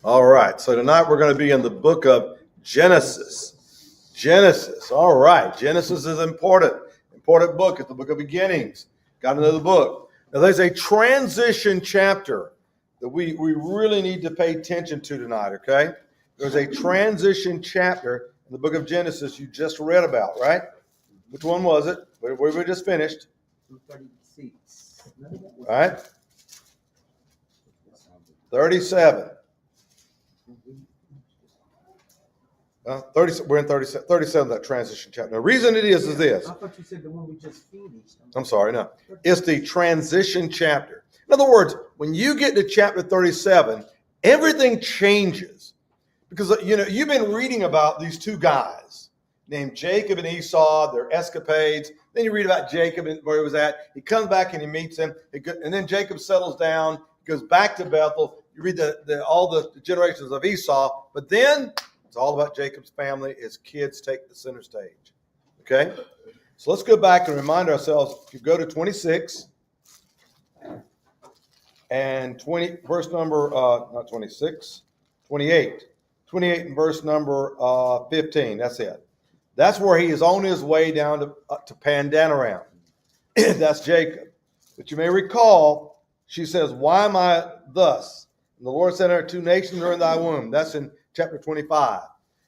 All right, so tonight we're going to be in the book of Genesis. Genesis, all right. Genesis is important book. It's the book of beginnings. Got to know the book. Now, there's a transition chapter that we really need to pay attention to tonight, okay? There's a transition chapter in the book of Genesis you just read about, right? Which one was it? Where we just finished. 36. All right. 37. 30, we're in 37, that transition chapter. The reason it is this. I thought you said the one we just finished. I'm sorry, no. It's the transition chapter. In other words, when you get to chapter 37, everything changes. Because, you've been reading about these two guys named Jacob and Esau, their escapades. Then you read about Jacob and where he was at. He comes back and he meets him. And then Jacob settles down, goes back to Bethel. You read all the generations of Esau. But then it's all about Jacob's family. His kids take the center stage. Okay? So let's go back and remind ourselves. If you go to 26 and 20, verse number, not 26, 28. 28 and verse number 15. That's it. That's where he is on his way down to Pandanaram. That's Jacob. But you may recall, she says, "Why am I thus? And the Lord said unto 2 nations are in thy womb." That's in chapter 25.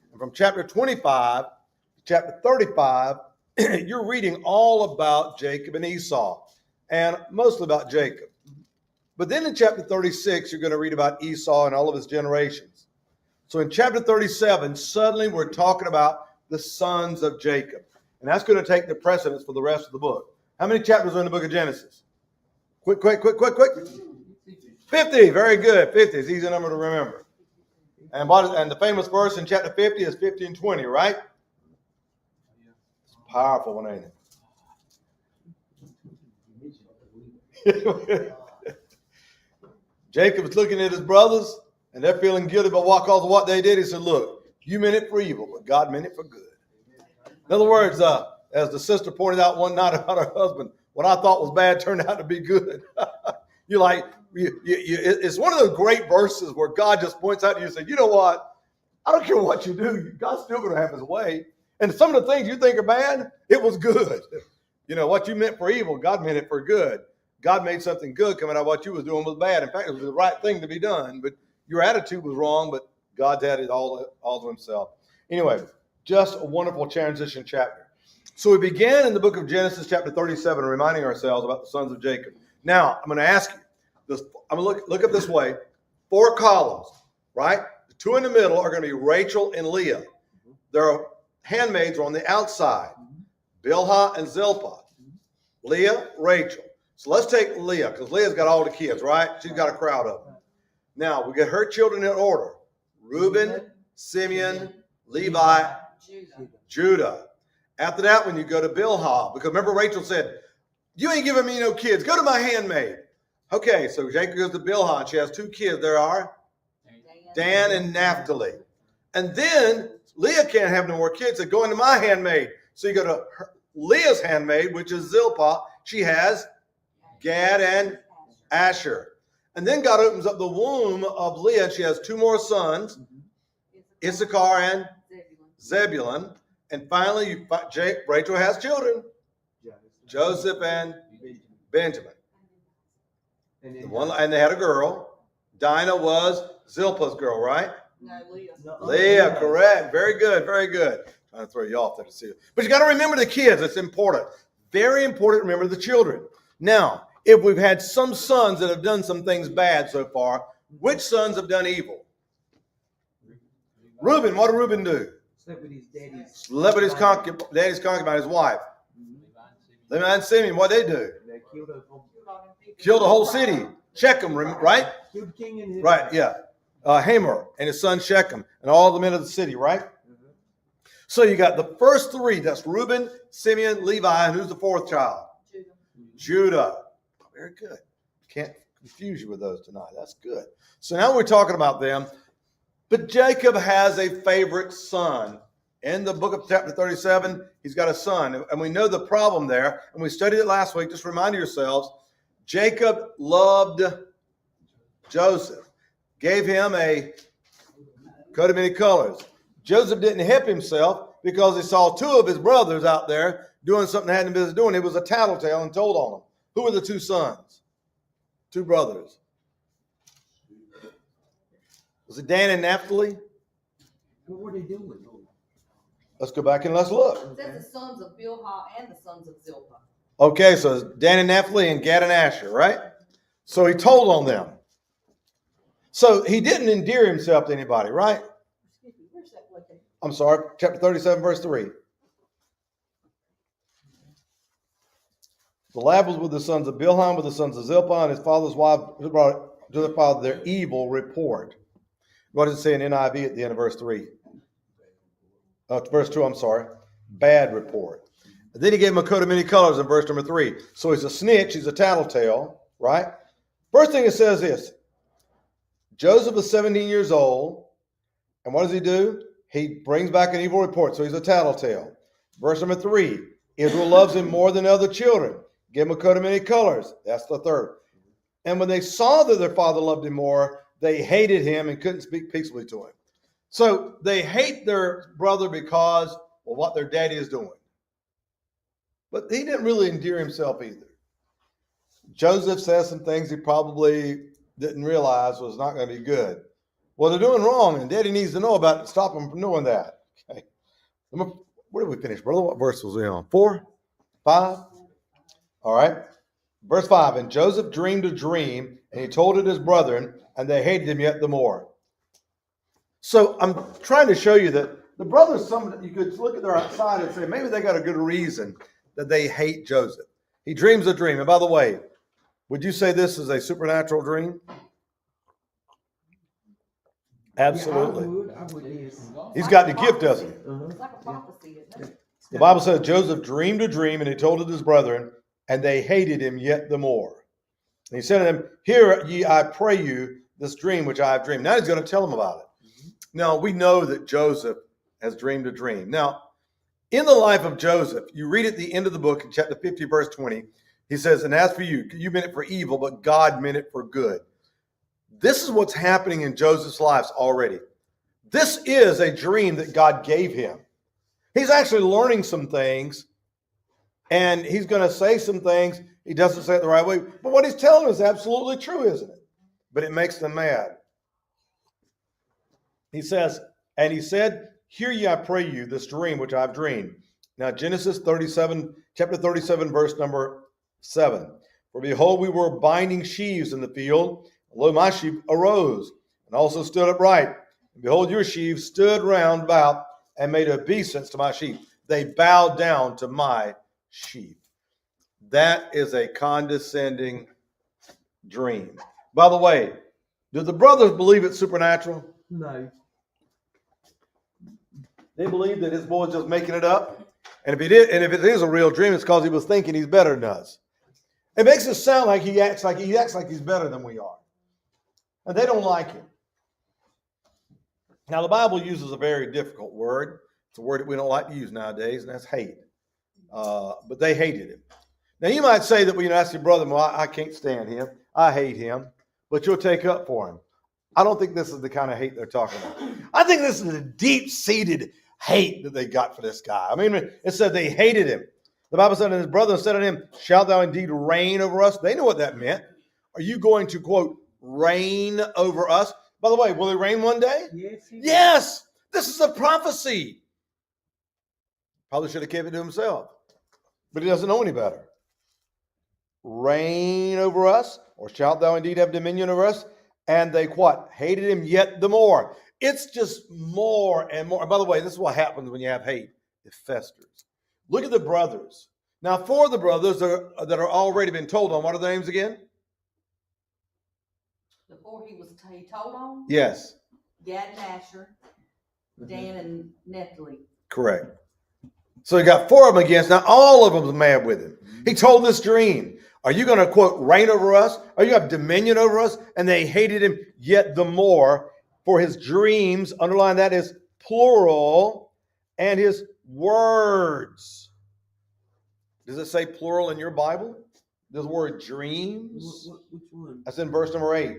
And from chapter 25 to chapter 35, you're reading all about Jacob and Esau, and mostly about Jacob. But then in chapter 36, you're going to read about Esau and all of his generations. So in chapter 37, suddenly we're talking about the sons of Jacob. And that's going to take the precedence for the rest of the book. How many chapters are in the book of Genesis? Quick. 50. Very good. 50 is an easy number to remember. And the famous verse in chapter 50 is 50 and 20, right? It's a powerful one, ain't it? Jacob is looking at his brothers, and they're feeling guilty about what they did. He said, "Look, you meant it for evil, but God meant it for good." In other words, as the sister pointed out one night about her husband, what I thought was bad turned out to be good. It's one of those great verses where God just points out to you and says, "You know what? I don't care what you do. God's still going to have his way. And some of the things you think are bad, it was good. What you meant for evil, God meant it for good. God made something good coming out of what you was doing was bad. In fact, it was the right thing to be done, but your attitude was wrong, but God's added all to himself." Anyway, just a wonderful transition chapter. So we began in the book of Genesis, chapter 37, reminding ourselves about the sons of Jacob. Now, I'm going to ask you, I'm going to look up this way. 4 columns, right? The 2 in the middle are going to be Rachel and Leah. Their handmaids are on the outside. Bilhah and Zilpah. Leah, Rachel. So let's take Leah, because Leah's got all the kids, right? She's got a crowd of them. Now, we get her children in order. Reuben, Simeon, Levi, Judah. After that, when you go to Bilhah, because remember Rachel said, "You ain't giving me no kids. Go to my handmaid." Okay, so Jacob goes to Bilhah, and she has 2 kids. There are Dan and Naphtali. And then Leah can't have no more kids. So go into my handmaid. So you go to Leah's handmaid, which is Zilpah. She has Gad and Asher. And then God opens up the womb of Leah. She has 2 more sons, Issachar and Zebulun. And finally, Rachel has children, Joseph and Benjamin. And they had a girl. Dinah was Zilpah's girl, right? No, Leah. Leah, correct. Very good, very good. Trying to throw you off there to see it. But you got to remember the kids. It's important. Very important to remember the children. Now, if we've had some sons that have done some things bad so far, which sons have done evil? Reuben. What did Reuben do? Slept with his daddy's concubine, his wife. Levi and Simeon, what they do? They Killed the whole city. Shechem, right? killed the king and his Right, yeah. Hamor and his son Shechem and all the men of the city, right? So you got the first 3. That's Reuben, Simeon, Levi, and who's the 4th child? Judah. Very good. Can't confuse you with those tonight. That's good. So now we're talking about them. But Jacob has a favorite son. In the book of chapter 37, he's got a son. And we know the problem there. And we studied it last week. Just remind yourselves, Jacob loved Joseph. Gave him a coat of many colors. Joseph didn't help himself because he saw two of his brothers out there doing something they hadn't business doing. It was a tattletale and told on them. Who were the two sons? Two brothers. Was it Dan and Naphtali? What were they doing? Let's go back and let's look. It says the sons of Bilhah and the sons of Zilpah. Okay, so it's Dan and Naphtali and Gad and Asher, right? So he told on them. So he didn't endear himself to anybody, right? Excuse me, where's that located? I'm sorry, chapter 37, verse 3. The lad was with the sons of Bilhah, with the sons of Zilpah, and his father's wife brought to the father their evil report. What does it say in NIV at the end of verse 3? Verse 2, I'm sorry. Bad report. And then he gave him a coat of many colors in verse number 3. So he's a snitch, he's a tattletale, right? First thing it says is, Joseph is 17 years old, and what does he do? He brings back an evil report, so he's a tattletale. Verse number 3, Israel loves him more than other children. Give him a coat of many colors. That's the third. And when they saw that their father loved him more, they hated him and couldn't speak peaceably to him. So they hate their brother because of what their daddy is doing. But he didn't really endear himself either. Joseph says some things he probably didn't realize was not going to be good. Well, they're doing wrong, and daddy needs to know about it to stop them from doing that. Okay. Where did we finish, brother? What verse was we on? 4? 5? All right. Verse 5, and Joseph dreamed a dream, and he told it his brethren, and they hated him yet the more. So I'm trying to show you that the brothers, you could look at their outside and say, maybe they got a good reason that they hate Joseph. He dreams a dream. And by the way, would you say this is a supernatural dream? Absolutely. I would, yes. He's got the gift, doesn't he? It's like a prophecy, isn't it? The Bible says Joseph dreamed a dream, and he told it his brethren, and they hated him yet the more. And he said to them, hear ye, I pray you, this dream which I have dreamed. Now he's going to tell them about it. Now, we know that Joseph has dreamed a dream. Now, in the life of Joseph, you read at the end of the book in chapter 50, verse 20, he says, and as for you, you meant it for evil, but God meant it for good. This is what's happening in Joseph's life already. This is a dream that God gave him. He's actually learning some things, and he's going to say some things. He doesn't say it the right way, but what he's telling is absolutely true, isn't it? But it makes them mad. He says, and he said, hear ye, I pray you, this dream which I've dreamed. Now, Genesis 37, chapter 37, verse number 7. For behold, we were binding sheaves in the field. Lo, my sheep arose, and also stood upright. And behold, your sheaves stood round about, and made obeisance to my sheep. They bowed down to my sheep. That is a condescending dream. By the way, do the brothers believe it's supernatural? No. They believe that his boy's just making it up. And if it is a real dream, it's because he was thinking he's better than us. It makes it sound like he acts like he's better than we are. And they don't like him. Now, the Bible uses a very difficult word. It's a word that we don't like to use nowadays, and that's hate. But they hated him. Now, you might say that, ask your brother, well, I can't stand him. I hate him. But you'll take up for him. I don't think this is the kind of hate they're talking about. I think this is a deep-seated hate that they got for this guy. I mean, it said they hated him. The Bible said, and his brother said unto him, shalt thou indeed reign over us? They knew what that meant. Are you going to, quote, reign over us? By the way, will he reign one day? Yes. Yes. This is a prophecy. Probably should have kept it to himself. But he doesn't know any better. Reign over us, or shalt thou indeed have dominion over us? And they what? Hated him yet the more. It's just more and more. And by the way, this is what happens when you have hate. It festers. Look at the brothers. Now, 4 of the brothers that are already been told on, what are their names again? The 4 he told on? Yes. Gad and Asher, Dan and Naphtali. Correct. So he got 4 of them against. Now, all of them was mad with him. He told this dream. Are you going to, quote, reign over us? Are you going to have dominion over us? And they hated him yet the more for his dreams, underline that is plural, and his words. Does it say plural in your Bible? Does the word dreams? Which one? That's in verse number 8.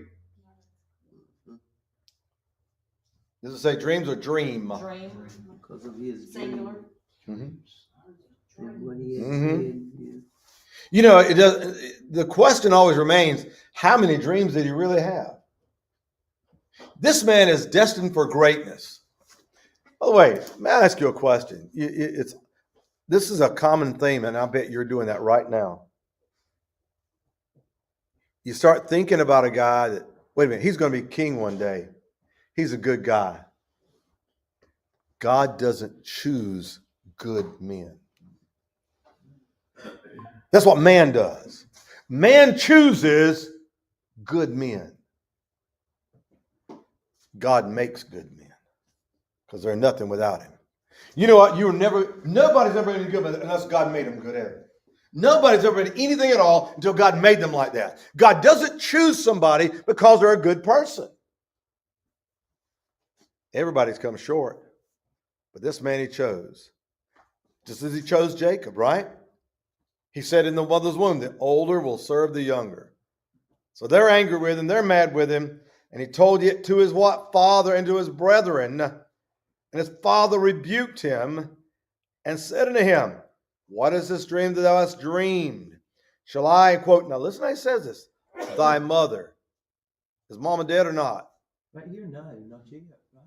Does it say dreams or dream? dream, Because of his singular. dream. What he had Mhm. said, yeah. You know, it does. The question always remains: how many dreams did he really have? This man is destined for greatness. By the way, may I ask you a question? This is a common theme, and I bet you're doing that right now. You start thinking about a guy that, wait a minute, he's going to be king one day. He's a good guy. God doesn't choose good men. That's what man does. Man chooses good men. God makes good men because there's nothing without him. You know what? Nobody's ever been good unless God made them good at it. Nobody's ever been anything at all until God made them like that. God doesn't choose somebody because they're a good person. Everybody's come short. But this man he chose. Just as he chose Jacob, right? He said in the mother's womb, the older will serve the younger. So they're angry with him. They're mad with him. And he told it to his what? Father and to his brethren. And his father rebuked him and said unto him, what is this dream that thou hast dreamed? Shall I, quote, now listen how he says this, thy mother. Is mama dead or not? Right here, no, not yet, right?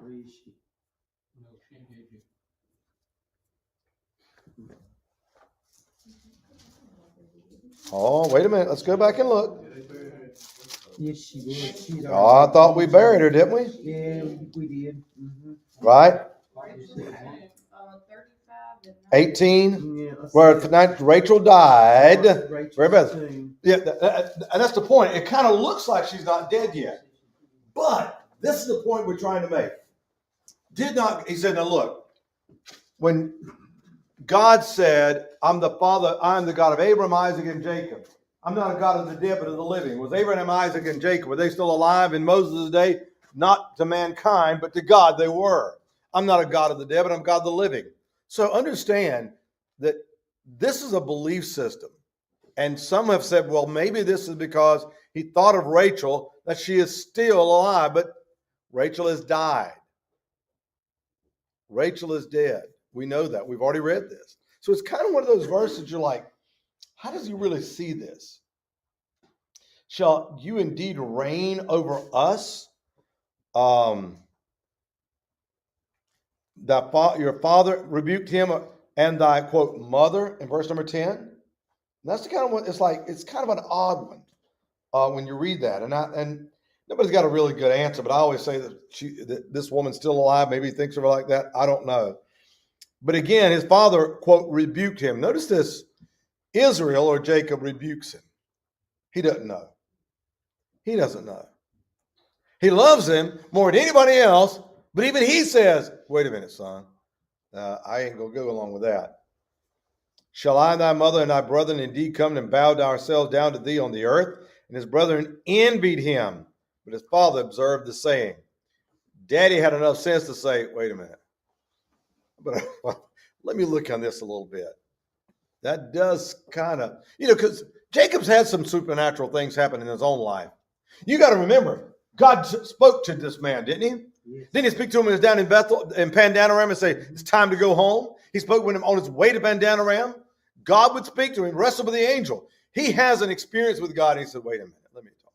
Where is she? No, she ain't here. Oh, wait a minute. Let's go back and look. Yes, she was. She's Oh, I thought we buried her, didn't we? Yeah, we did. Right? 35 and 18. Yeah, Where tonight Rachel died. Very bad. soon. Yeah, and that's the point. It kind of looks like she's not dead yet. But this is the point we're trying to make. He said, now look, when God said, I'm the Father, I'm the God of Abraham, Isaac, and Jacob. I'm not a God of the dead, but of the living. Was Abraham, Isaac, and Jacob, were they still alive in Moses' day? Not to mankind, but to God they were. I'm not a God of the dead, but I'm God of the living. So understand that this is a belief system. And some have said, well, maybe this is because he thought of Rachel, that she is still alive, but Rachel has died. Rachel is dead. We know that. We've already read this. So it's kind of one of those verses you're like, how does he really see this? Shall you indeed reign over us? Your father rebuked him and thy, quote, mother in verse number 10. And that's the kind of one, it's kind of an odd one when you read that. And nobody's got a really good answer, but I always say that this woman's still alive. Maybe he thinks of her like that. I don't know. But again, his father, quote, rebuked him. Notice this. Israel or Jacob rebukes him. He doesn't know. He doesn't know. He loves him more than anybody else, but even he says, wait a minute, son. I ain't going to go along with that. Shall I, thy mother, and thy brethren indeed come and bow ourselves down to thee on the earth? And his brethren envied him, but his father observed the saying. Daddy had enough sense to say, wait a minute. But let me look on this a little bit. That does kind of, because Jacob's had some supernatural things happen in his own life. You got to remember, God spoke to this man, didn't he? Yes. Didn't he speak to him when he was down in Bethel, in Pandanaram, and say, it's time to go home? He spoke with him on his way to Pandanaram. God would speak to him, wrestle with the angel. He has an experience with God. And he said, wait a minute, let me talk.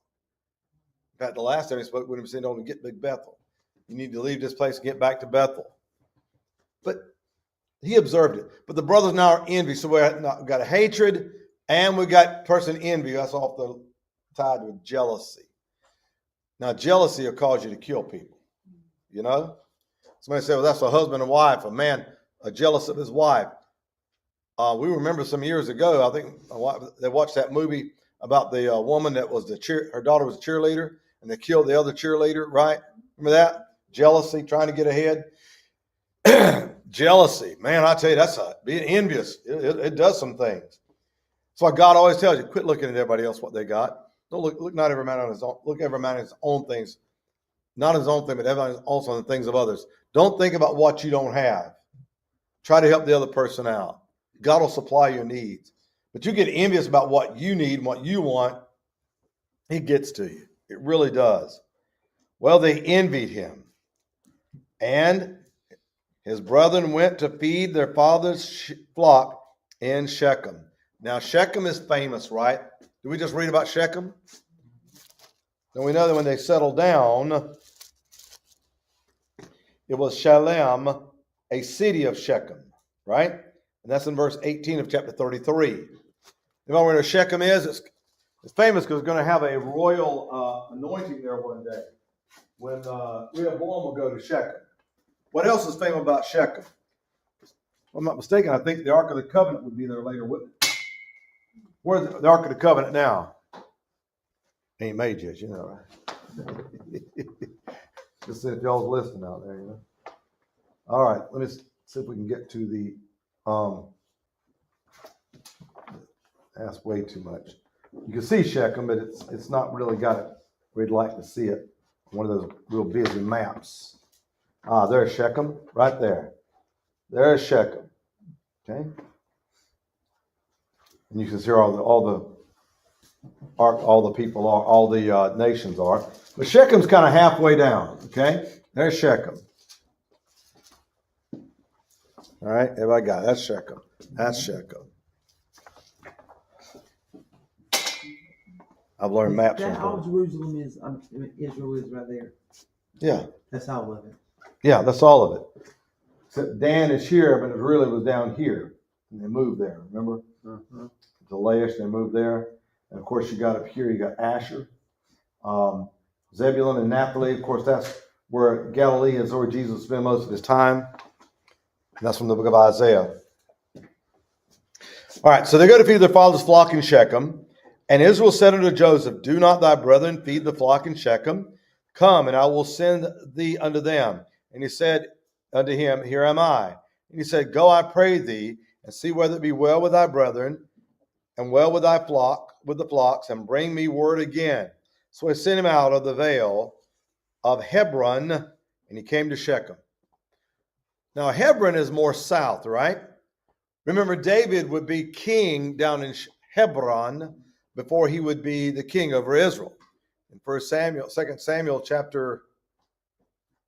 In fact, the last time he spoke with him, he said, don't get Big Bethel. You need to leave this place and get back to Bethel. But he observed it. But the brothers now are envy. So we've got a hatred and we got person envy. That's off the tied with jealousy. Now, jealousy will cause you to kill people. Somebody said, well, that's a husband and wife, a man jealous of his wife. We remember some years ago, I think they watched that movie about the woman that was her daughter was a cheerleader and they killed the other cheerleader, right? Remember that? Jealousy, trying to get ahead. Jealousy, man, I tell you, that's being envious. It does some things. That's why God always tells you, quit looking at everybody else, what they got. Don't look not every man on his own, look every man on his own things. Not his own thing, but everyone also on the things of others. Don't think about what you don't have. Try to help the other person out. God will supply your needs. But you get envious about what you need and what you want, he gets to you. It really does. Well, they envied him. And his brethren went to feed their father's flock in Shechem. Now, Shechem is famous, right? Did we just read about Shechem? And we know that when they settled down, it was Shalem, a city of Shechem, right? And that's in verse 18 of chapter 33. You know where Shechem is? It's famous because it's going to have a royal anointing there one day when Rehoboam will go to Shechem. What else is famous about Shechem? If I'm not mistaken, I think the Ark of the Covenant would be there later, wouldn't it? Where's the Ark of the Covenant now? Ain't made yet, you know, right? Just if y'all's listening out there, you know. All right, let me see if we can get to the, that's way too much. You can see Shechem, but it's not really got it where you'd like to see it. One of those real busy maps. Ah, there's Shechem, right there. There's Shechem. Okay. And you can see all the people are, all the nations are. But Shechem's kind of halfway down. Okay. There's Shechem. All right, everybody got it. That's Shechem. That's Shechem. I've learned maps. That all Jerusalem is, Israel is right there. Yeah. That's all of it. Yeah, that's all of it. Except Dan is here, but it really was down here. And they moved there, remember? Uh-huh. To Laish, they moved there. And of course, you got up here, you got Asher. Zebulun and Naphtali, of course, that's where Galilee is, where Jesus spent most of his time. And that's from the book of Isaiah. All right, so they go to feed their father's flock in Shechem. And Israel said unto Joseph, do not thy brethren feed the flock in Shechem? Come, and I will send thee unto them. And he said unto him, here am I. And he said, go, I pray thee, and see whether it be well with thy brethren, and well with thy flock, with the flocks, and bring me word again. So I sent him out of the vale of Hebron, and he came to Shechem. Now, Hebron is more south, right? Remember, David would be king down in Hebron before he would be the king over Israel. In 2 Samuel chapter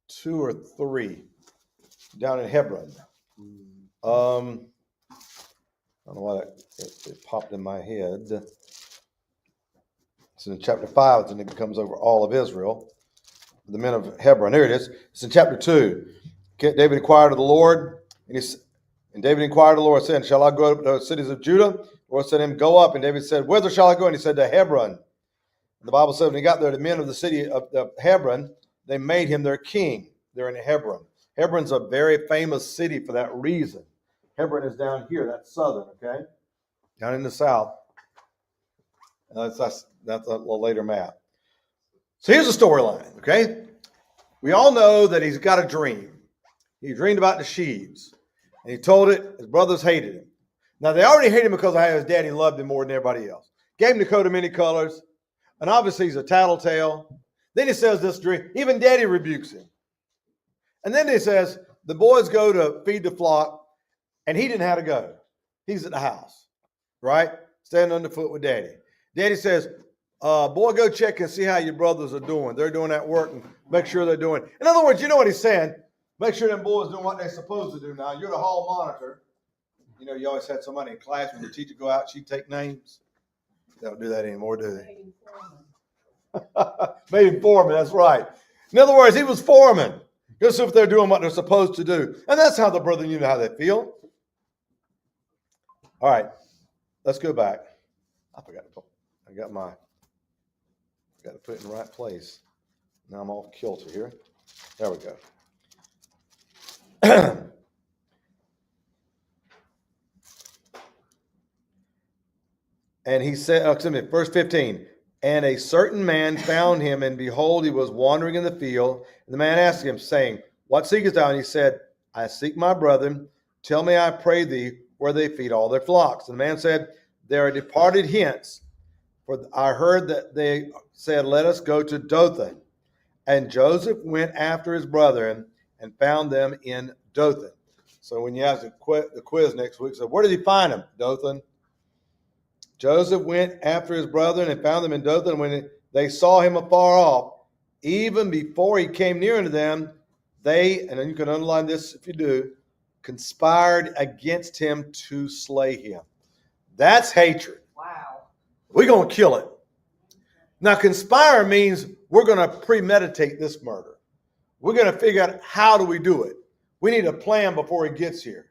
2 or 3, down in Hebron. I don't know why it popped in my head. It's in chapter 5, and it becomes over all of Israel. The men of Hebron. Here it is. It's in chapter 2. David inquired of the Lord, and David inquired of the Lord, saying, shall I go up to the cities of Judah? The Lord said to him, go up. And David said, whither shall I go? And he said, to Hebron. And the Bible said when he got there, the men of the city of Hebron, they made him their king. They're in Hebron. Hebron's a very famous city for that reason. Hebron is down here. That's southern, okay? Down in the south. That's a later map. So here's the storyline, okay? We all know that he's got a dream. He dreamed about the sheaves. And he told it, his brothers hated him. Now, they already hated him because of how his daddy loved him more than everybody else. Gave him the coat of many colors. And obviously, he's a tattletale. Then he says this dream. Even daddy rebukes him. And then he says, the boys go to feed the flock, and he didn't have to go. He's at the house, right? Standing underfoot with daddy. Daddy says, boy, go check and see how your brothers are doing. They're doing that work and make sure they're doing. In other words, you know what he's saying. Make sure them boys doing what they're supposed to do now. You're the hall monitor. You know, you always had somebody in class when the teacher go out, she'd take names. They don't do that anymore, do they? Made him foreman, that's right. In other words, he was foreman. Just if they're doing what they're supposed to do. And that's how the brethren, you know how they feel. All right, let's go back. I forgot to put it in the right place. Now I'm off kilter here. There we go. And he said, verse 15, and a certain man found him, and behold, he was wandering in the field. And the man asked him, saying, what seekest thou? And he said, I seek my brethren. Tell me, I pray thee, where they feed all their flocks. And the man said, they are departed hence. For I heard that they said, let us go to Dothan. And Joseph went after his brethren and found them in Dothan. So when you ask the quiz next week, so where did he find them? Dothan. Joseph went after his brethren and found them in Dothan. When they saw him afar off, even before he came near unto them, they, and then you can underline this if you do, conspired against him to slay him. That's hatred. Wow. We're going to kill it. Now, conspire means we're going to premeditate this murder. We're going to figure out how do we do it. We need a plan before he gets here.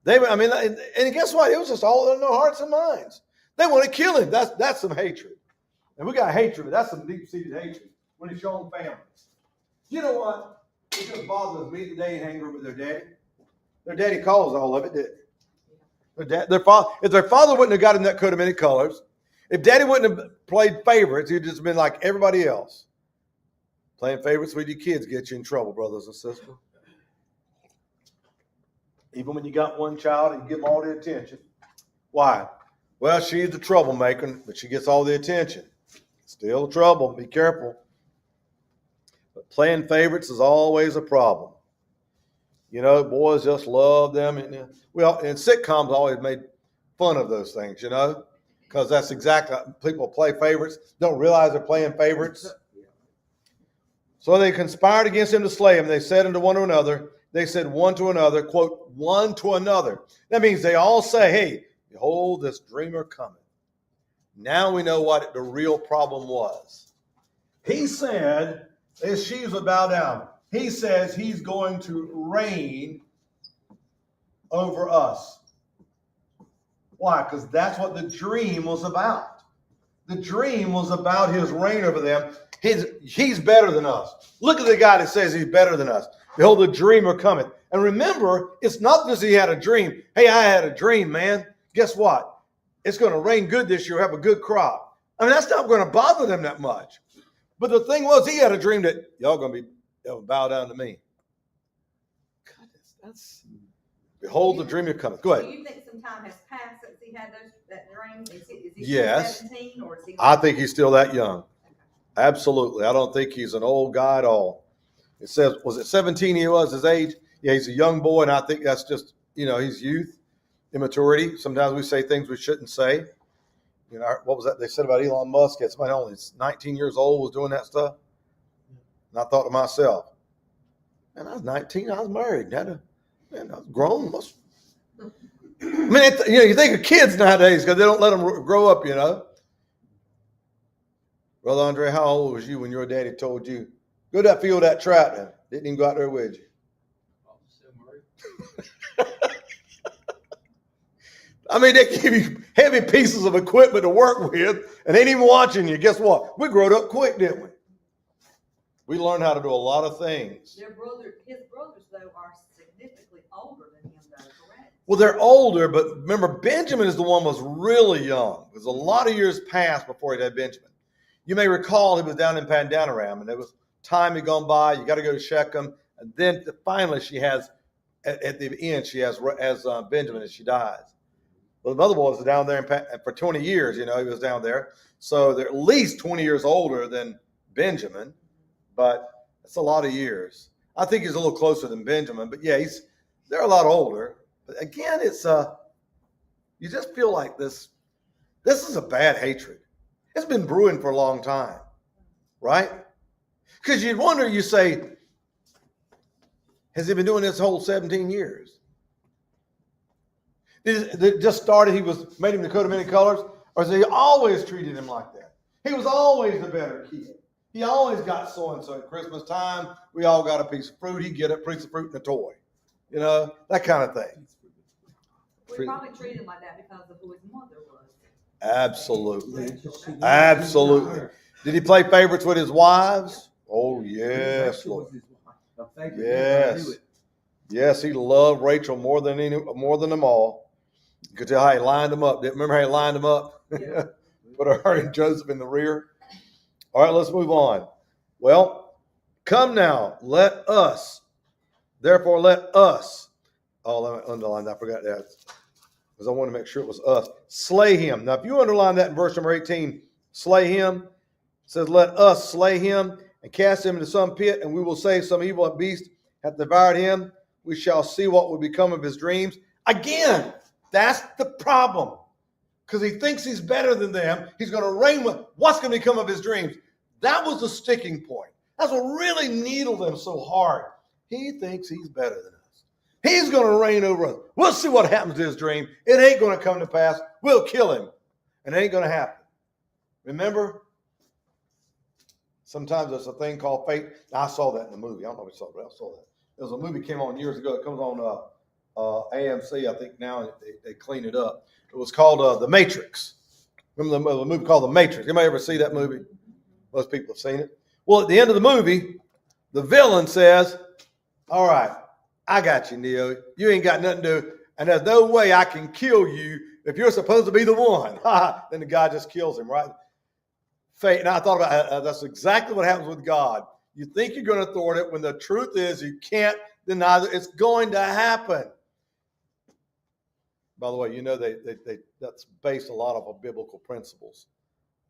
And guess what? It was just all in their hearts and minds. They want to kill him. That's some hatred. And we got hatred, but that's some deep-seated hatred when it's your own family. You know what? It just bothers me today and angry with their daddy. Their daddy caused all of it, didn't he? If their father wouldn't have got in that coat of many colors, if daddy wouldn't have played favorites, he'd just been like everybody else. Playing favorites with your kids gets you in trouble, brothers and sisters. Even when you got one child, you give them all the attention. Why? Well, she's the troublemaker, but she gets all the attention. Still trouble. Be careful. But playing favorites is always a problem. You know, boys just love them. And sitcoms always made fun of those things, you know, because that's exactly people play favorites, don't realize they're playing favorites. So they conspired against him to slay him. They said unto one to another, they said one to another, quote, one to another. That means they all say, hey, behold, this dreamer cometh. Now we know what the real problem was. He said, his sheaves would bow down. He says he's going to reign over us. Why? Because that's what the dream was about. The dream was about his reign over them. He's better than us. Look at the guy that says he's better than us. Behold, the dreamer cometh. And remember, it's not just he had a dream. Hey, I had a dream, man. Guess what? It's going to rain good this year. Have a good crop. I mean, that's not going to bother them that much. But the thing was, he had a dream that y'all going to be bow down to me. Goodness, that's behold, the dreamer cometh. Go ahead. Do you think some time has passed since he had that dream? Is he Yes. 17 or is he? I think he's still that young. Absolutely. I don't think he's an old guy at all. It says, was it 17 he was his age? Yeah, he's a young boy, and I think that's just, he's youth, immaturity. Sometimes we say things we shouldn't say. What was that they said about Elon Musk? It's somebody only 19 years old was doing that stuff. And I thought to myself, man, I was 19, I was married. I was grown. You think of kids nowadays because they don't let them grow up, Brother Andre, how old was you when your daddy told you, go to that field, that trap, and didn't even go out there with you? I mean, they give you heavy pieces of equipment to work with, and ain't even watching you. Guess what? We growed up quick, didn't we? We learned how to do a lot of things. His brothers, though, are significantly older than him, though, correct? Well, they're older, but remember, Benjamin is the one who was really young. There's a lot of years passed before he had Benjamin. You may recall he was down in Pandanaram, and there was time had gone by. You got to go to Shechem, and then finally she has, at the end, she has Benjamin as she dies. Well, the other boys are down there for 20 years. He was down there, so they're at least 20 years older than Benjamin, but that's a lot of years. I think he's a little closer than Benjamin, but yeah, they're a lot older. But again, it's you just feel like this is a bad hatred. It's been brewing for a long time, right? Because you'd wonder, you say, has he been doing this whole 17 years? Did it just started, made him the coat of many colors? Or has he always treated him like that? He was always the better kid. He always got so-and-so at Christmas time. We all got a piece of fruit. He'd get a piece of fruit and a toy. That kind of thing. We probably treat him like that because of who his mother was. Absolutely. Absolutely. Did he play favorites with his wives? Oh, yes, Lord. Yes. Yes, he loved Rachel more than them all. You could tell how he lined them up. Remember how he lined them up? Yeah. Put her and Joseph in the rear. All right, let's move on. Well, come now, therefore let us. Oh, let me underline that. I forgot that. Because I want to make sure it was us. Slay him. Now, if you underline that in verse number 18, slay him. It says, let us slay him and cast him into some pit, and we will say some evil beast hath devoured him. We shall see what will become of his dreams. Again, that's the problem. Because he thinks he's better than them. He's going to reign with what's going to become of his dreams. That was the sticking point. That's what really needled them so hard. He thinks he's better than us. He's going to reign over us. We'll see what happens to his dream. It ain't going to come to pass. We'll kill him. And it ain't going to happen. Remember? Sometimes there's a thing called fate. I saw that in the movie. I don't know if you saw it, but I saw that. There was a movie came on years ago. It comes on AMC. I think now they clean it up. It was called The Matrix. Remember the movie called The Matrix? Anybody ever see that movie? Most people have seen it. Well, at the end of the movie, the villain says, all right, I got you, Neo. You ain't got nothing to do, and there's no way I can kill you if you're supposed to be the one. Then the guy just kills him, right? Fate. And I thought about that's exactly what happens with God. You think you're going to thwart it when the truth is you can't deny that it's going to happen. By the way, you know that's based a lot of biblical principles.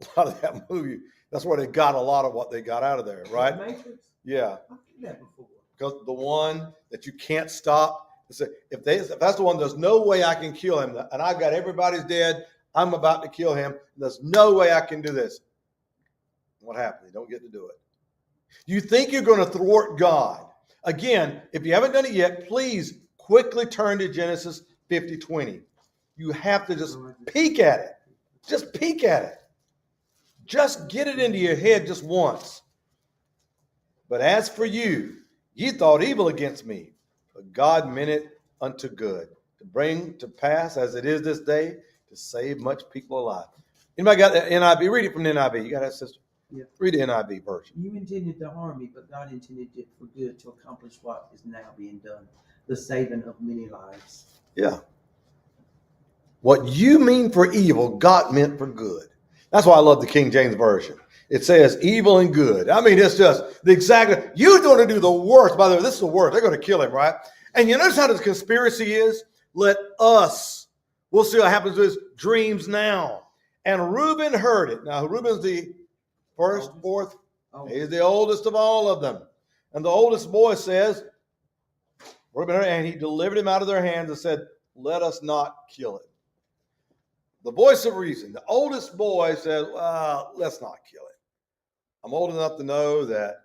A lot of that movie, that's where they got a lot of what they got out of there, right? The Matrix? Yeah. I've seen that before. Because the one that you can't stop, if that's the one, there's no way I can kill him, and I've got everybody's dead, I'm about to kill him, there's no way I can do this. What happens? You don't get to do it. You think you're going to thwart God. Again, if you haven't done it yet, please quickly turn to Genesis 50:20. You have to just peek at it. Just peek at it. Just get it into your head just once. But as for you, ye thought evil against me, but God meant it unto good, to bring to pass as it is this day, to save much people alive. Anybody got that NIV? Read it from the NIV. You got that, sister? Yeah. Read the NIV version. You intended to harm me, but God intended it for good to accomplish what is now being done, the saving of many lives. Yeah. What you mean for evil, God meant for good. That's why I love the King James Version. It says evil and good. I mean, it's just the exact, you're going to do the worst. By the way, this is the worst. They're going to kill him, right? And you notice how this conspiracy is? Let us. We'll see what happens to his dreams now. And Reuben heard it. Now, Reuben's the fourth. He's the oldest of all of them. And the oldest boy says, Reuben heard it, and he delivered him out of their hands and said, let us not kill it. The voice of reason. The oldest boy says, well, let's not kill it. I'm old enough to know that,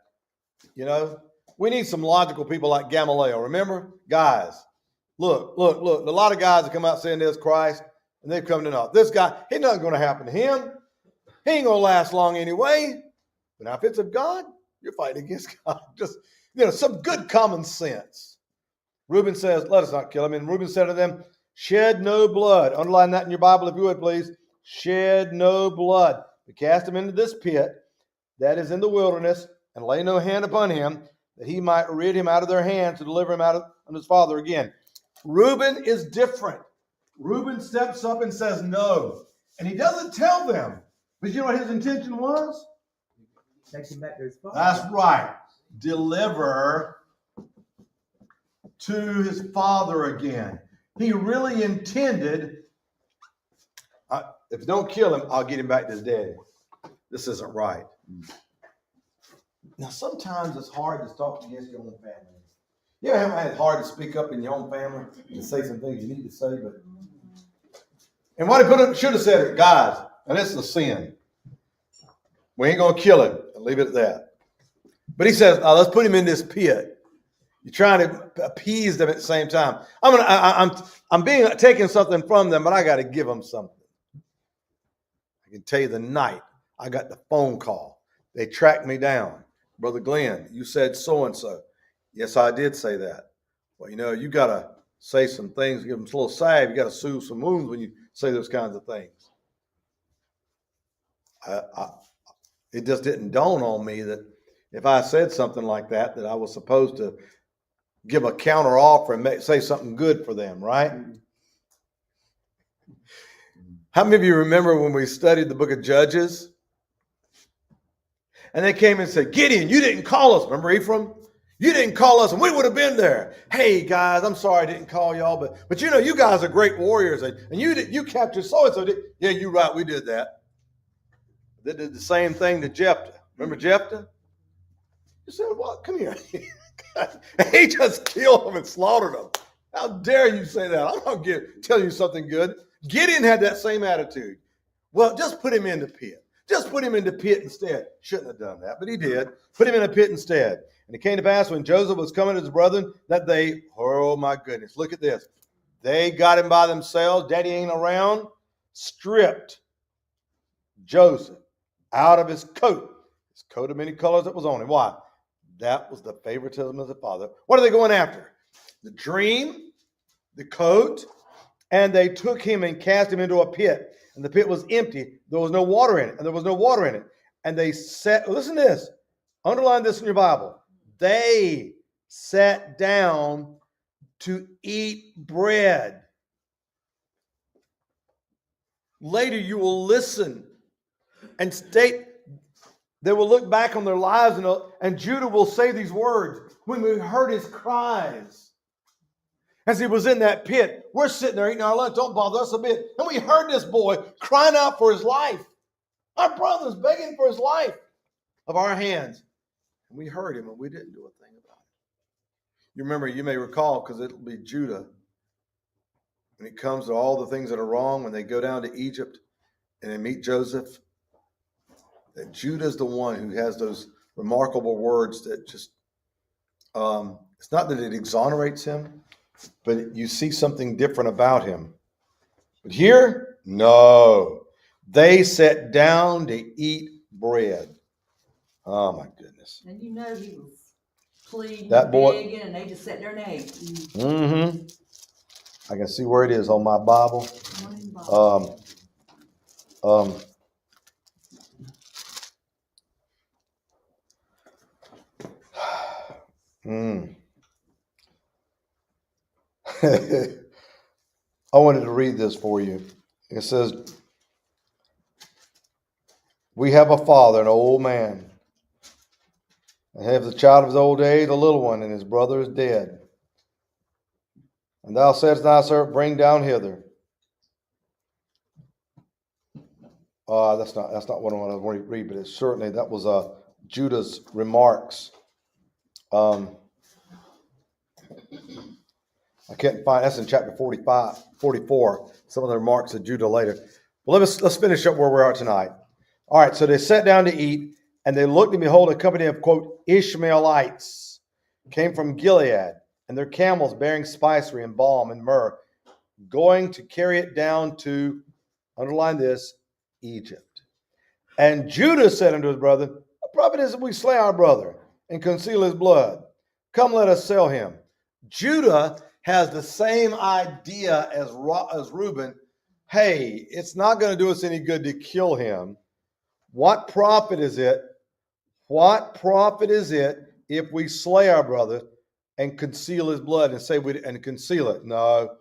we need some logical people like Gamaliel. Remember? Guys, look. A lot of guys that come out saying there's Christ, and they've come to know. This guy, ain't nothing going to happen to him. He ain't going to last long anyway. But now if it's of God, you're fighting against God. Just, some good common sense. Reuben says, let us not kill him. And Reuben said to them, shed no blood. Underline that in your Bible if you would, please. Shed no blood. But cast him into this pit that is in the wilderness, and lay no hand upon him, that he might rid him out of their hands to deliver him out of his father again. Reuben is different. Reuben steps up and says no. And he doesn't tell them. But you know what his intention was? Take him back to his father. That's right. Deliver to his father again. He really intended, if you don't kill him, I'll get him back to his daddy. This isn't right. Now, sometimes it's hard to talk against your own family. You ever had it hard to speak up in your own family and say some things you need to say? And what he should have said, guys, and this is a sin. We ain't going to kill him and leave it at that. But he says, let's put him in this pit. You're trying to appease them at the same time. I'm taking something from them, but I got to give them something. I can tell you the night I got the phone call. They tracked me down. Brother Glenn, you said so-and-so. Yes, I did say that. Well, you got to say some things, give them a little salve. You got to soothe some wounds when you say those kinds of things. It just didn't dawn on me that if I said something like that, that I was supposed to give a counter offer and say something good for them, right? How many of you remember when we studied the book of Judges? And they came and said, Gideon, you didn't call us. Remember Ephraim? You didn't call us and we would have been there. Hey, guys, I'm sorry I didn't call y'all, but you guys are great warriors and you captured so-and-so. Yeah, you're right, we did that. They did the same thing to Jephthah. Remember Jephthah? You said, what? Come here. He just killed them and slaughtered them. How dare you say that? I'm not tell you something good. Gideon had that same attitude. Well, just put him in the pit. Just put him in the pit instead. Shouldn't have done that, but he did. Put him in a pit instead. And it came to pass when Joseph was coming to his brethren that they, oh my goodness, look at this. They got him by themselves. Daddy ain't around. Stripped Joseph out of his coat of many colors that was on him. Why? That was the favoritism of the father. What are they going after? The dream, the coat, and they took him and cast him into a pit. And the pit was empty. There was no water in it. And there was no water in it. And they sat, listen to this. Underline this in your Bible. They sat down to eat bread. Later you will listen and state, they will look back on their lives and Judah will say these words, when we heard his cries as he was in that pit. We're sitting there eating our lunch, don't bother us a bit. And we heard this boy crying out for his life. Our brother's begging for his life of our hands. And we heard him and we didn't do a thing about it. You remember, you may recall, because it'll be Judah, when it comes to all the things that are wrong, when they go down to Egypt and they meet Joseph, that Judah's the one who has those remarkable words that just, it's not that it exonerates him, but you see something different about him. But here, no. They sat down to eat bread. Oh my goodness. And you know he was pleading, That boy- begging, and they just sat there and ate. Mm-hmm. I can see where it is on my Bible. I wanted to read this for you. It says, we have a father, an old man, and have the child of his old age, a little one, and his brother is dead. And thou saidst to thy servant, bring down hither. That's not what I want to read, but it's certainly, that was Judah's remarks. I can't find, that's in chapter 44, some of the remarks of Judah later. Well, let's finish up where we are tonight. All right, so they sat down to eat, and they looked, and behold, a company of, quote, Ishmaelites came from Gilead, and their camels bearing spicery and balm and myrrh, going to carry it down to, underline this, Egypt. And Judah said unto his brother, a prophet is if we slay our brother and conceal his blood. Come, let us sell him. Judah has the same idea as Reuben. Hey, it's not going to do us any good to kill him. What profit is it? What profit is it if we slay our brother and conceal his blood and say and conceal it? No,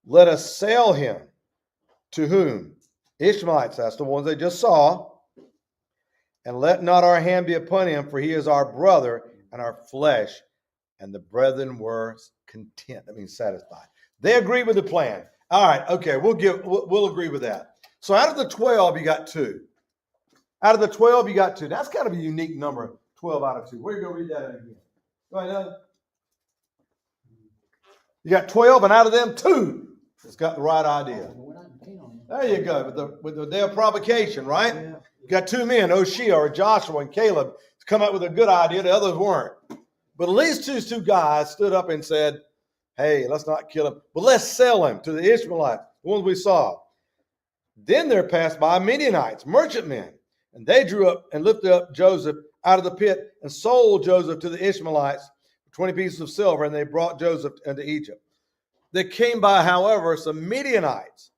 let us sell him. To whom? Ishmaelites, that's the ones they just saw. And let not our hand be upon him, for he is our brother and our flesh. And the brethren were content. That means satisfied. They agree with the plan. All right, okay, we'll agree with that. So out of the 12, you got 2. Out of the 12, you got 2. That's kind of a unique number, 12 out of 2. Where are you going to read that again? Go ahead, you got 12, and out of them, 2 has got the right idea. There you go, with the day of provocation, right? Yeah. You got 2 men, Oshia or Joshua and Caleb, to come up with a good idea. The others weren't. But at least two guys stood up and said, hey, let's not kill him, but let's sell him to the Ishmaelites, the ones we saw. Then there passed by Midianites, merchantmen, and they drew up and lifted up Joseph out of the pit and sold Joseph to the Ishmaelites for 20 pieces of silver, and they brought Joseph into Egypt. There came by, however, some Midianites.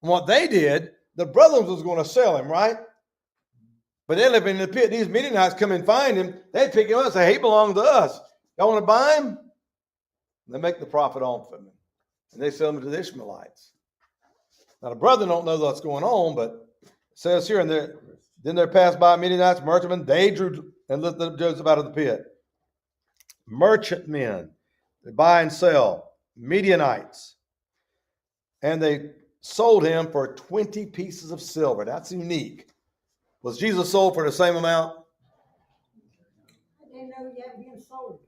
And what they did, the brothers was going to sell him, right? But they live in the pit. These Midianites come and find him. They pick him up and say, hey, he belongs to us. Y'all want to buy him? And they make the profit off of him. And they sell him to the Ishmaelites. Now, the brethren don't know what's going on, but it says here, and then there passed by Midianites, merchantmen. They drew and lifted up Joseph out of the pit. Merchantmen. They buy and sell. Midianites. And they sold him for 20 pieces of silver. That's unique. Was Jesus sold for the same amount? I didn't know yet being sold.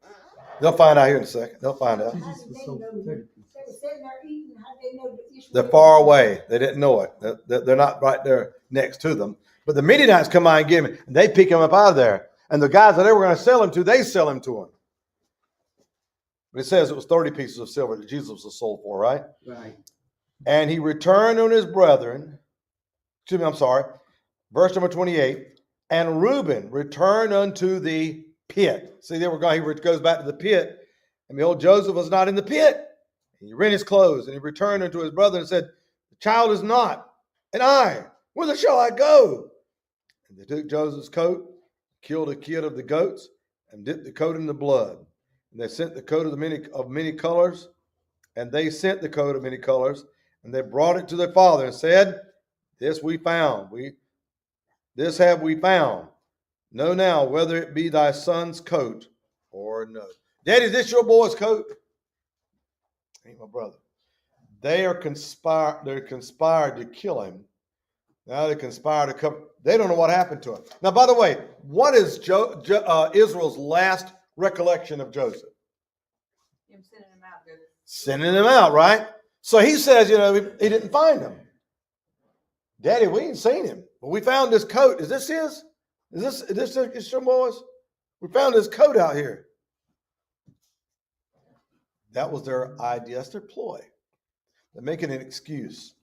They'll find out here in a second. They'll find out. How did they know? They were sitting there eating. How did they know that Ishmael? They're far away. They didn't know it. They're not right there next to them. But the Midianites come by and give him, and they pick him up out of there. And the guys that they were going to sell him to, they sell him to him. But it says it was 30 pieces of silver that Jesus was sold for, right? Right. And he returned on his brethren. Excuse me, I'm sorry. Verse number 28. And Reuben returned unto the pit. See, there we're going. He goes back to the pit. And behold, Joseph was not in the pit. And he rent his clothes. And he returned unto his brother and said, the child is not. And I, whither shall I go? And they took Joseph's coat, killed a kid of the goats, and dipped the coat in the blood. And they sent the coat of many colors. And they sent the coat of many colors. And they brought it to their father and said, this we found. This have we found. Know now whether it be thy son's coat or no. Daddy, is this your boy's coat? Ain't my brother. They conspired to kill him. Now they conspire to cover. They don't know what happened to him. Now, by the way, what is Israel's last recollection of Joseph? Him sending him out there. Sending him out, right? So he says, you know, he didn't find him. Daddy, we ain't seen him, but we found this coat. Is this his? Is this your boys? We found his coat out here. That was their idea. That's their ploy. They're making an excuse.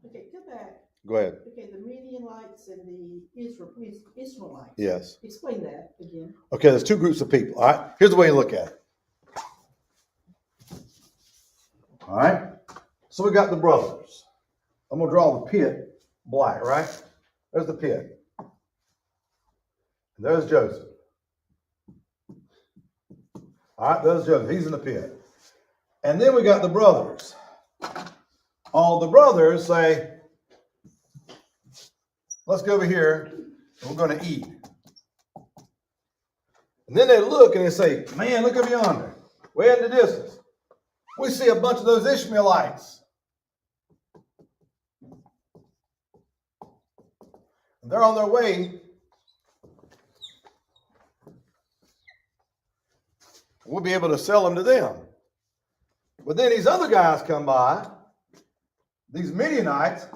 Okay, go back. Go ahead. Okay, the Midianites and the Israelites. Yes. Explain that again. Okay, there's two groups of people. All right. Here's the way you look at it. All right. So we got the brothers. I'm going to draw the pit black, right? There's the pit. And there's Joseph. All right, there's Joseph. He's in the pit. And then we got the brothers. All the brothers say, let's go over here and we're going to eat. And then they look and they say, man, look up yonder, way in the distance. We see a bunch of those Ishmaelites. And they're on their way. We'll be able to sell them to them. But then these other guys come by, these Midianites,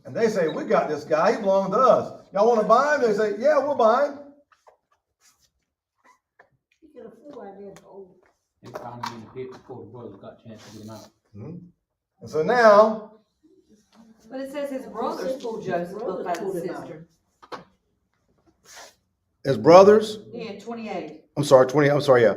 and they say, we got this guy, he belongs to us. Y'all want to buy him? They say, yeah, we'll buy him. You can afford that old. They found him in the pit before the brothers got a chance to get him out. And so now, But it says his brothers pulled Joseph up out of the cistern. his brothers, Yeah, 28. yeah.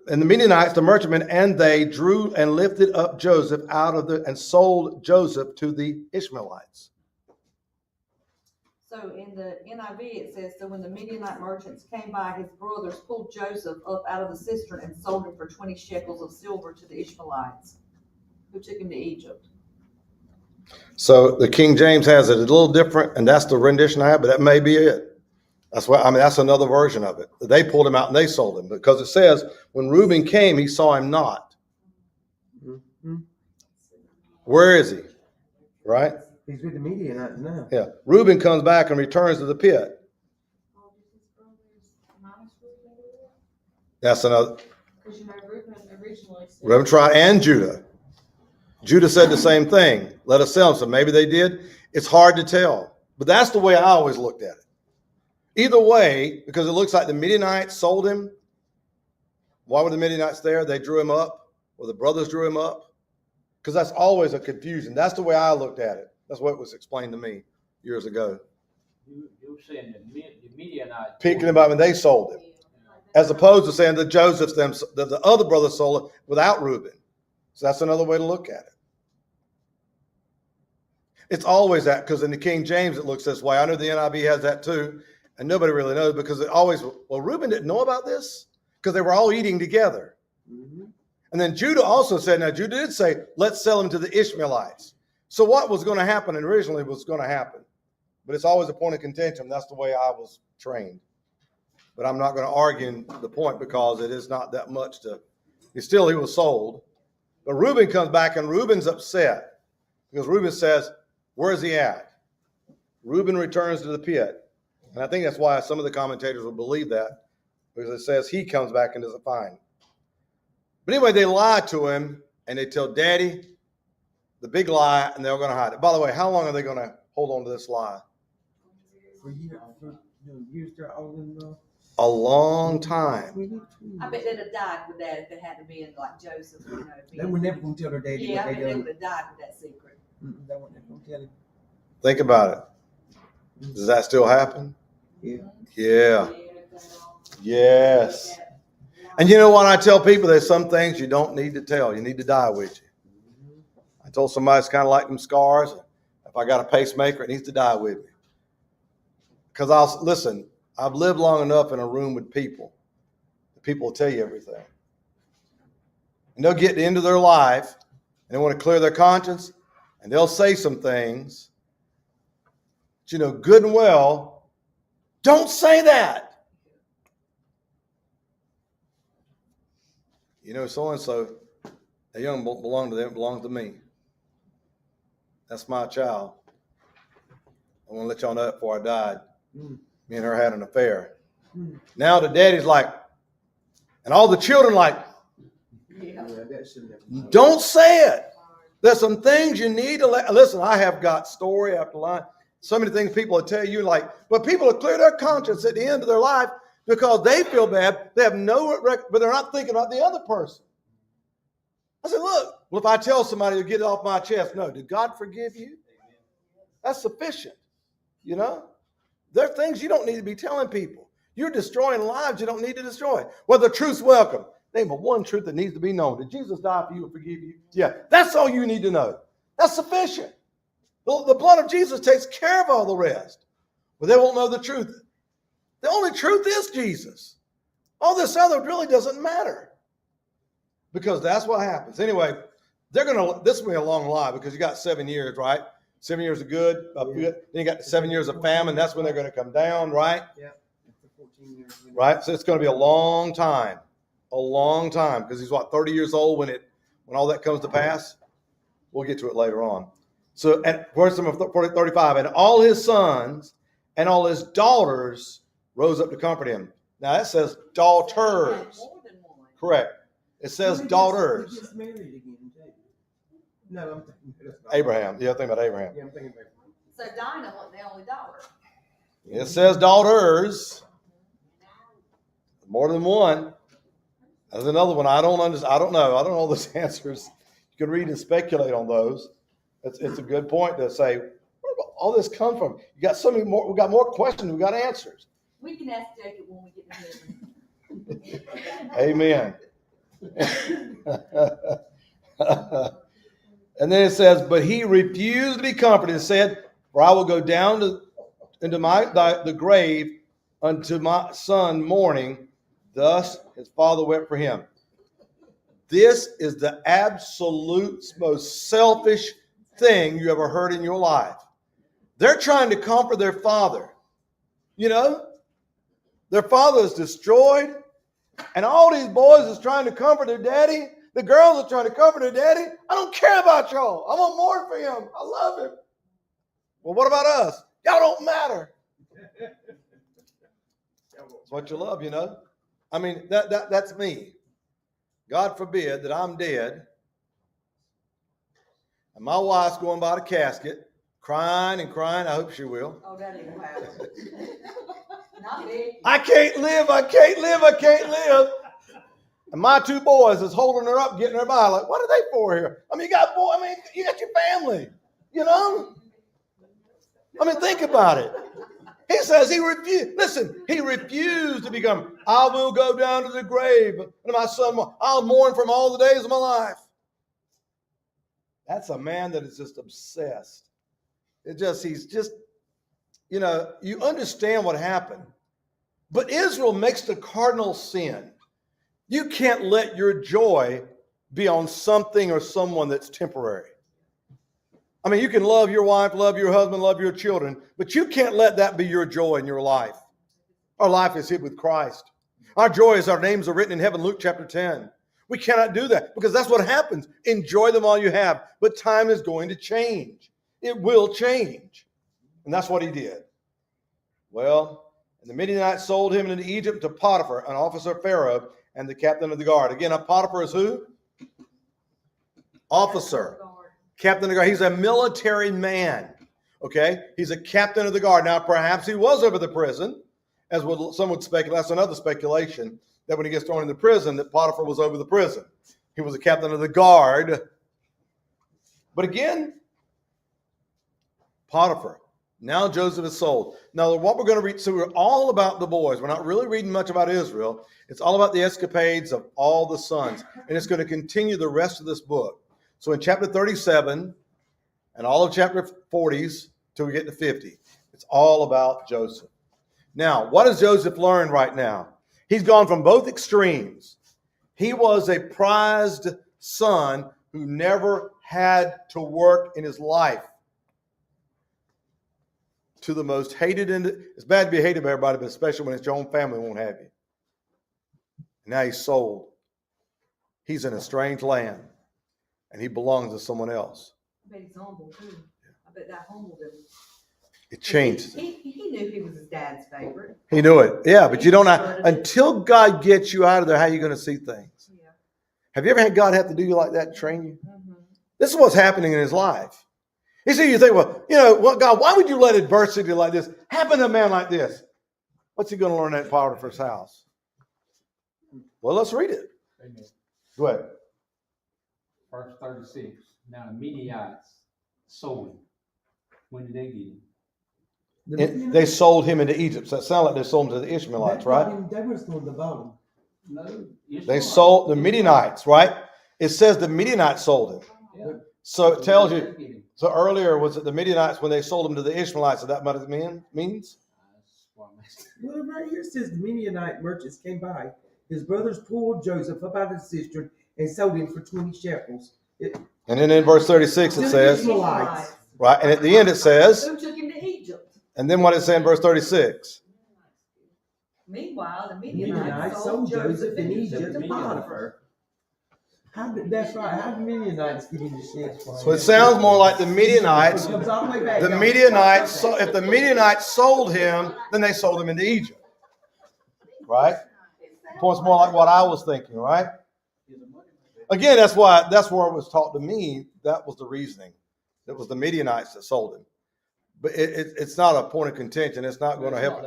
The Midianites, the merchantmen, and they drew and lifted up Joseph out of and sold Joseph to the Ishmaelites. So in the NIV, it says, so when the Midianite merchants came by, his brothers pulled Joseph up out of the cistern and sold him for 20 shekels of silver to the Ishmaelites, who took him to Egypt. So the King James has it a little different, and that's the rendition I have, but that may be it. That's another version of it. They pulled him out and they sold him, because it says when Reuben came, he saw him not. Mm-hmm. Where is he? Right? He's with the Midianites now. Yeah. Reuben comes back and returns to the pit. That's another. Because you know, Reuben originally said. Reuben tried, and Judah. Judah said the same thing. Let us sell him. So maybe they did. It's hard to tell. But that's the way I always looked at it. Either way, because it looks like the Midianites sold him. Why were the Midianites there? They drew him up, or the brothers drew him up. Because that's always a confusion. That's the way I looked at it. That's what was explained to me years ago. You're saying the Midianites. Picking him up when they sold him. As opposed to saying that Joseph's them, that the other brothers sold it without Reuben. So that's another way to look at it. It's always that, because in the King James it looks this way. I know the NIV has that too, and nobody really knows, because it always, well, Reuben didn't know about this because they were all eating together. Mm-hmm. And then Judah also said, now Judah did say, let's sell him to the Ishmaelites. So what was going to happen originally was going to happen. But it's always a point of contention. That's the way I was trained. But I'm not going to argue the point, because it is not that much to, he was sold. But Reuben comes back and Reuben's upset, because Reuben says, where's he at? Reuben returns to the pit. And I think that's why some of the commentators will believe that, because it says he comes back and doesn't find him. But anyway, they lie to him and they tell Daddy, the big lie, and they're going to hide it. By the way, how long are they going to hold on to this lie? For years, they're all in the. A long time. I bet they'd have died with that if it hadn't been like Joseph, you know. They were never gonna tell their daddy Yeah, I what bet they they done. would have died with that secret. They weren't never gonna tell him. Think about it. Does that still happen? Yeah. Yeah. Yes. And you know what I tell people? There's some things you don't need to tell. You need to die with you. I told somebody it's kind of like them scars. If I got a pacemaker, it needs to die with me. Because listen, I've lived long enough in a room with people. The people will tell you everything. And they'll get to the end of their life and they want to clear their conscience and they'll say some things. But you know, good and well, don't say that. You know, so-and-so, that young belong to them, belongs to me. That's my child. I want to let y'all know that before I died. Me and her had an affair. Now the daddy's like, and all the children like, Yeah. That should never. don't say it. There's some things you need to listen. I have got story after line. So many things people will tell you, like, but people will clear their conscience at the end of their life because they feel bad. They have no but they're not thinking about the other person. I said, look, well, if I tell somebody to get it off my chest, no, did God forgive you? That's sufficient. You know, there are things you don't need to be telling people. You're destroying lives you don't need to destroy. Well, the truth's welcome. Name of one truth that needs to be known. Did Jesus die for you and forgive you? Yeah, that's all you need to know. That's sufficient. The blood of Jesus takes care of all the rest. But they won't know the truth. The only truth is Jesus. All this other really doesn't matter. Because that's what happens. Anyway, this will be a long lie because you got 7 years, right? 7 years of good. Then you got 7 years of famine. That's when they're going to come down, right? Yeah. After 14 years. Right? So it's going to be a long time. A long time. Because he's 30 years old when all that comes to pass? We'll get to it later on. So at verse number 35, and all his sons and all his daughters rose up to comfort him. Now that says daughters. More than one. Correct. It says daughters. He gets married again, too. No, I'm thinking that's not. Abraham. Yeah, think about Abraham. Yeah, I'm thinking about. So Dinah wasn't the only daughter. It says daughters. More than one. There's another one. I don't know. I don't know all those answers. You can read and speculate on those. It's a good point to say, where did all this come from? You got so many more. We got more questions. We got answers. We can ask Jacob when we get to heaven. Amen. And then it says, but he refused to be comforted and said, for I will go down into the grave unto my son mourning. Thus his father wept for him. This is the absolute most selfish thing you ever heard in your life. They're trying to comfort their father. You know, their father is destroyed, and all these boys is trying to comfort their daddy. The girls are trying to comfort their daddy. I don't care about y'all. I'm gonna mourn for him. I love him. Well, what about us? Y'all don't matter. It's what you love, you know. I mean, that's me. God forbid that I'm dead and my wife's going by the casket, crying and crying. I hope she will. Oh, that ain't gonna happen. Not big. I can't live. I can't live. I can't live. And my two boys is holding her up, getting her by. Like, what are they for here? I mean, you got your family, you know? I mean, think about it. He says he refused. Listen, he refused to become, I will go down to the grave. And my son, I'll mourn for him all the days of my life. That's a man that is just obsessed. He's just, you know, you understand what happened. But Israel makes the cardinal sin. You can't let your joy be on something or someone that's temporary. I mean, you can love your wife, love your husband, love your children, but you can't let that be your joy in your life. Our life is hid with Christ. Our joy is our names are written in heaven, Luke chapter 10. We cannot do that because that's what happens. Enjoy them all you have, but time is going to change. It will change. And that's what he did. Well, and the Midianites sold him into Egypt to Potiphar, an officer of Pharaoh, and the captain of the guard. Again, Potiphar is who? Officer. Captain of the guard. He's a military man. Okay? He's a captain of the guard. Now, perhaps he was over the prison, as some would speculate. That's another speculation, that when he gets thrown into prison, that Potiphar was over the prison. He was a captain of the guard. But again, Potiphar. Now Joseph is sold. Now, what we're going to read, so we're all about the boys. We're not really reading much about Israel. It's all about the escapades of all the sons. And it's going to continue the rest of this book. So in chapter 37 and all of chapter 40s till we get to 50, it's all about Joseph. Now, what has Joseph learned right now? He's gone from both extremes. He was a prized son who never had to work in his life, to the most hated. It's bad to be hated by everybody, but especially when it's your own family won't have you. Now he's sold. He's in a strange land, and he belongs to someone else. I bet he's humble too. I bet that humbled him. It changed. He knew he was his dad's favorite. He knew it. Yeah, but you don't know, until God gets you out of there, how are you going to see things? Yeah. Have you ever had God have to do you like that to train you? Mm-hmm. This is what's happening in his life. You see, you think, well, God, why would you let adversity like this happen to a man like this? What's he going to learn at Potiphar's house? Well, let's read it. Amen. Go ahead. Verse 36. Now the Midianites sold him. When did they get him? They sold him into Egypt. So it sounds like they sold him to the Ishmaelites, right? They were still the bottom. No. They sold the Midianites, right? It says the Midianites sold him. Yeah. So it tells you. When did they get him? So earlier, was it the Midianites when they sold him to the Ishmaelites? Is that what it means? That's what I'm asking. Well, right here it says the Midianite merchants came by. His brothers pulled Joseph up out of the cistern and sold him for 20 shekels. And then in verse 36 it says, Ishmaelites. right? And at the end it says, Who took him to Egypt? and then what it says in verse 36? Meanwhile, the Midianites Midianites sold sold Joseph in Egypt to Midianites. Potiphar. That's right. How did Midianites get into shit? So it sounds more like the Midianites. It comes all the way back. The Midianites, so if the Midianites sold him, then they sold him into Egypt. Right? Points more like what I was thinking, right? Again, that's where it was taught to me. That was the reasoning. It was the Midianites that sold him. But it's not a point of contention. It's not going to help.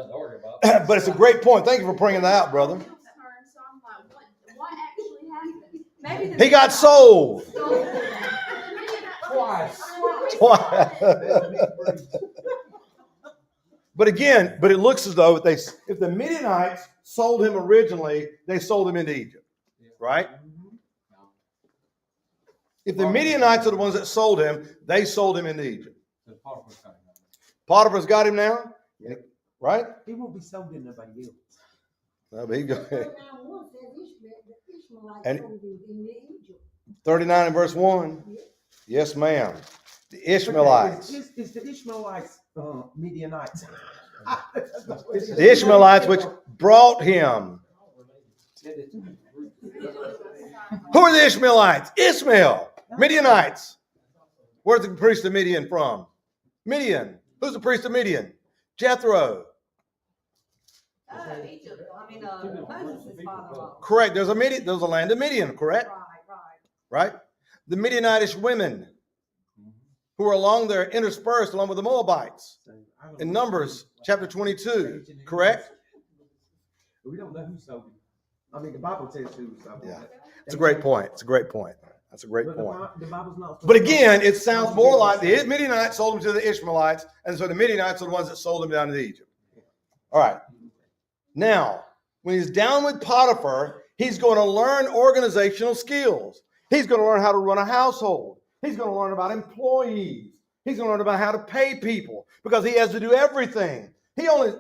But it's a great point. Thank you for bringing that out, brother. What actually happened? Maybe He got sold. Twice. But again, it looks as though if the Midianites sold him originally, they sold him into Egypt, right? If the Midianites are the ones that sold him, they sold him into Egypt. Potiphar's got him now, right? He won't be sold to nobody else. No, but he go ahead. 39:1 says the Ishmaelites And- sold him in Egypt. 39 and verse 1. Yes, ma'am. The Ishmaelites. It's the Ishmaelites, Midianites. The Ishmaelites which brought him. Who are the Ishmaelites? Ishmael. Midianites. Where's the priest of Midian from? Midian. Who's the priest of Midian? Jethro. Egypt. Moses' father-in-law. Correct. There's a land of Midian, correct? Right. Right? The Midianitish women who are along there interspersed along with the Moabites in Numbers chapter 22, correct? We don't know who sold him. I mean, the Bible tells who sold him. Yeah. It's a great point. It's a great point. That's a great But point. the Bible's not. But again, it sounds more like the Midianites sold them to the Ishmaelites, and so the Midianites are the ones that sold them down to Egypt. All right. Now, when he's down with Potiphar, he's going to learn organizational skills. He's going to learn how to run a household. He's going to learn about employees. He's going to learn about how to pay people because he has to do everything. The only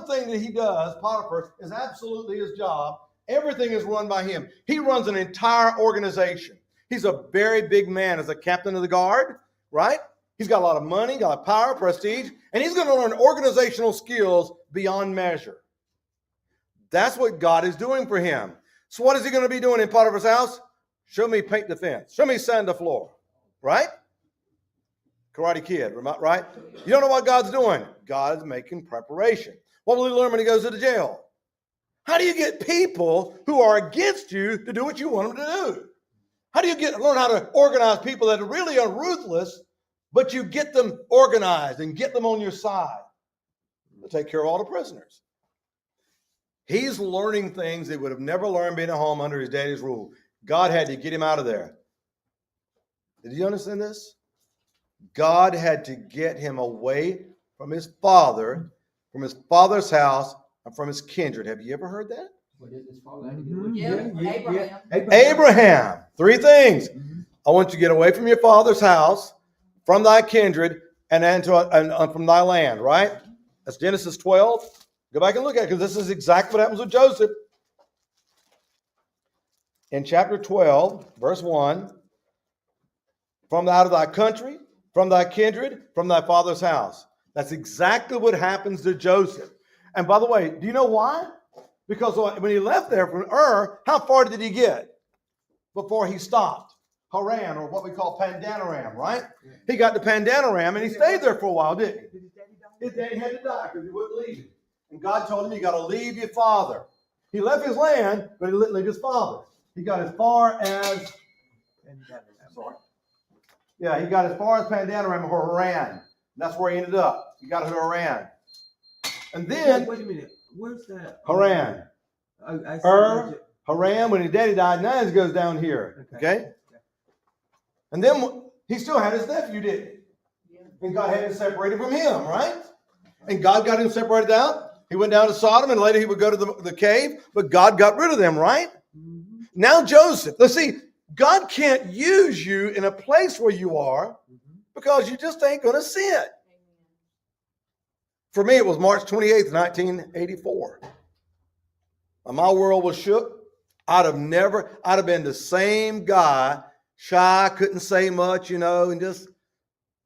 thing that he does, Potiphar, is absolutely his job. Everything is run by him. He runs an entire organization. He's a very big man as a captain of the guard, right? He's got a lot of money, got a lot of power, prestige, and he's going to learn organizational skills beyond measure. That's what God is doing for him. So what is he going to be doing in Potiphar's house? Show me paint the fence. Show me sand the floor, right? Karate Kid, right? You don't know what God's doing. God is making preparation. What will he learn when he goes to the jail? How do you get people who are against you to do what you want them to do? How do you learn how to organize people that really are ruthless, but you get them organized and get them on your side? To take care of all the prisoners. He's learning things he would have never learned being at home under his daddy's rule. God had to get him out of there. Did you understand this? God had to get him away from his father, from his father's house, and from his kindred. Have you ever heard that? What did his father have to get away from? Yeah, Abraham. Abraham, 3 things. Mhm. I want you to get away from your father's house, from thy kindred, and from thy land, right? That's Genesis 12. Go back and look at it, because this is exactly what happens with Joseph. In chapter 12, verse 1, from out of thy country, from thy kindred, from thy father's house. That's exactly what happens to Joseph. And by the way, do you know why? Because when he left there from Ur, how far did he get before he stopped? Haran, or what we call Pandanaram, right? He got to Pandanaram and he stayed there for a while, didn't he? Did his daddy die? His daddy had to die because he wouldn't leave him. And God told him, you got to leave your father. He left his land, but he didn't leave his father. He got as far as, yeah, he got as far as Pandanaram or Haran. That's where he ended up. He got to Haran. And then, Wait a minute. Where's that? Haran. I see Ur, Haran, when his daddy died, now he goes down here. Okay? And then he still had his nephew, didn't he? And God had him separated from him, right? And God got him separated out. He went down to Sodom, and later he would go to the cave, but God got rid of them, right? Mhm. Now Joseph. Let's see, God can't use you in a place where you are because you just ain't going to see it. For me, it was March 28th, 1984. And my world was shook. I'd have been the same guy, shy, couldn't say much, and just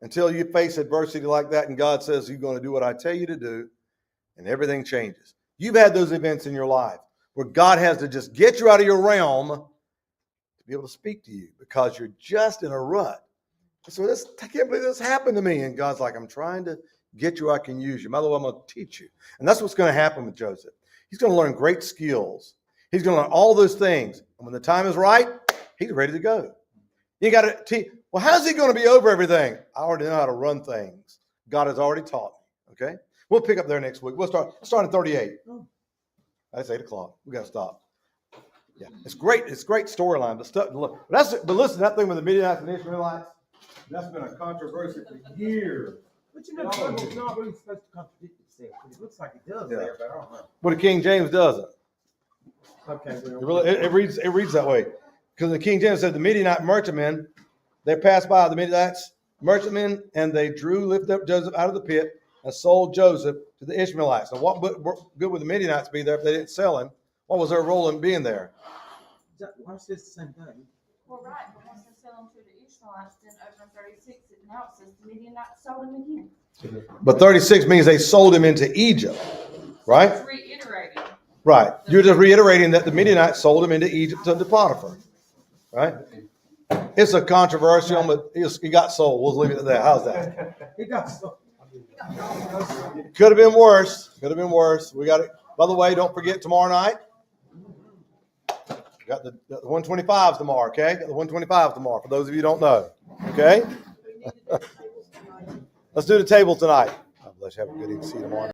until you face adversity like that and God says you're going to do what I tell you to do, and everything changes. You've had those events in your life where God has to just get you out of your realm to be able to speak to you because you're just in a rut. So I can't believe this happened to me. And God's like, I'm trying to get you where I can use you. By the way, I'm going to teach you. And that's what's going to happen with Joseph. He's going to learn great skills. He's going to learn all those things. And when the time is right, he's ready to go. You got to teach. Well, how's he going to be over everything? I already know how to run things. God has already taught me. Okay? We'll pick up there next week. We'll start at 38. That's 8 o'clock. We got to stop. Yeah, it's great. It's great storyline. But listen, that thing with the Midianites and the Ishmaelites, that's been a controversy for years. But the Bible's not really supposed to contradict itself. It looks like it does there, but I don't know. But the King James doesn't. Okay, It reads that way. Because the King James said the Midianite merchantmen, they passed by the Midianites merchantmen, and they lifted up Joseph out of the pit and sold Joseph to the Ishmaelites. Now, what good would the Midianites be there if they didn't sell him? What was their role in being there? Why is this the same thing? Well, right, but once they sell them to the Ishmaelites, then over in 36, now it says the Midianites sold them again. But 36 means they sold him into Egypt, right? It's reiterating. Right. You're just reiterating that the Midianites sold him into Egypt to Potiphar, right? It's a controversial, but he got sold. We'll leave it at that. How's that? It got so. Could have been worse. Could have been worse. We got it. By the way, don't forget tomorrow night. We got the 125s tomorrow, okay? Got the 125s tomorrow, for those of you who don't know, okay? Let's do the table tonight. God bless you. Have a good evening. See you tomorrow.